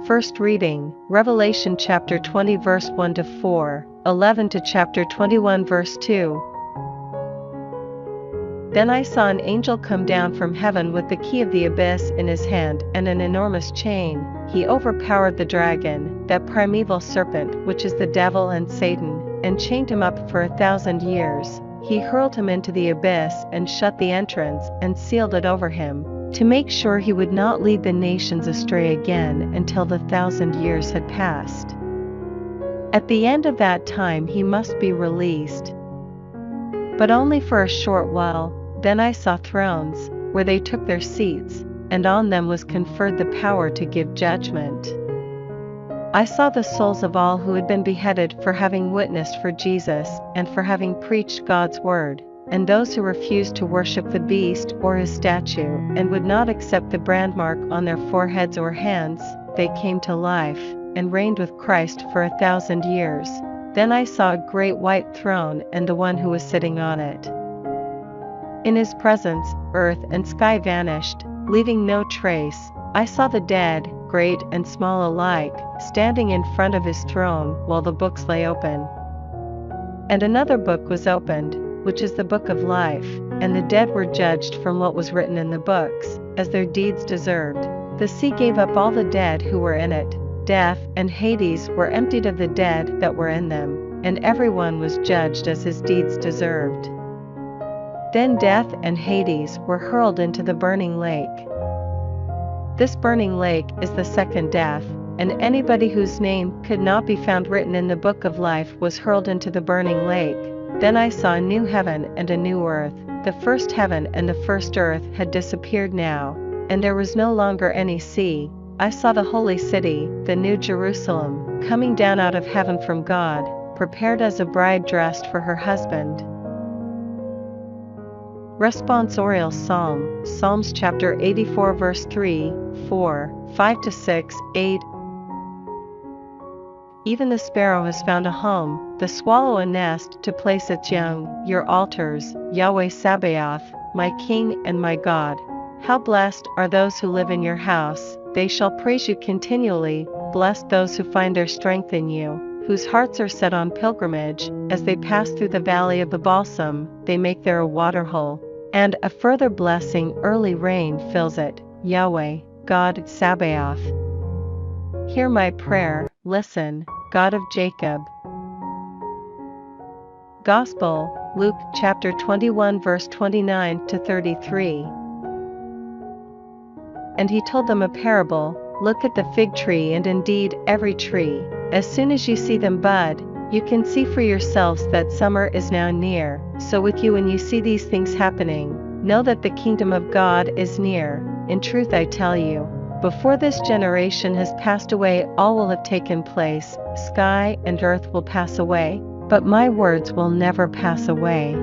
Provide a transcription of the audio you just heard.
First reading, Revelation chapter 20 verse 1 to 4, 11 to chapter 21 verse 2. Then I saw an angel come down from heaven with the key of the abyss in his hand and an enormous chain. He overpowered the dragon, that primeval serpent which is the devil and Satan, and chained him up for 1,000 years. He hurled him into the abyss and shut the entrance and sealed it over him, to make sure he would not lead the nations astray again until the 1,000 years had passed. At the end of that time he must be released, but only for a short while. Then I saw thrones, where they took their seats, and on them was conferred the power to give judgment. I saw the souls of all who had been beheaded for having witnessed for Jesus and for having preached God's word, and those who refused to worship the beast or his statue and would not accept the brand mark on their foreheads or hands. They came to life, and reigned with Christ for 1,000 years. Then I saw a great white throne and the one who was sitting on it. In his presence, earth and sky vanished, leaving no trace. I saw the dead, great and small alike, standing in front of his throne while the books lay open. And another book was opened, which is the book of life, and the dead were judged from what was written in the books, as their deeds deserved. The sea gave up all the dead who were in it. Death and Hades were emptied of the dead that were in them, and everyone was judged as his deeds deserved. Then death and Hades were hurled into the burning lake. This burning lake is the second death, and anybody whose name could not be found written in the book of life was hurled into the burning lake. Then I saw a new heaven and a new earth. The first heaven and the first earth had disappeared now, and there was no longer any sea. I saw the holy city, the new Jerusalem, coming down out of heaven from God, prepared as a bride dressed for her husband. Responsorial Psalm, Psalms chapter 84 verse 3, 4, 5 to 6, 8. Even the sparrow has found a home, the swallow a nest to place its young. Your altars, Yahweh Sabaoth, my King and my God. How blessed are those who live in your house, they shall praise you continually. Blessed those who find their strength in you, whose hearts are set on pilgrimage. As they pass through the valley of the balsam, they make there a waterhole, and a further blessing, early rain fills it. Yahweh, God Sabaoth. Hear my prayer, listen, God of Jacob. Gospel, Luke chapter 21 verse 29 to 33. And he told them a parable. Look at the fig tree and indeed every tree. As soon as you see them bud, you can see for yourselves that summer is now near. So with you, when you see these things happening, know that the kingdom of God is near. In truth I tell you, before this generation has passed away, all will have taken place. Sky and earth will pass away, but my words will never pass away.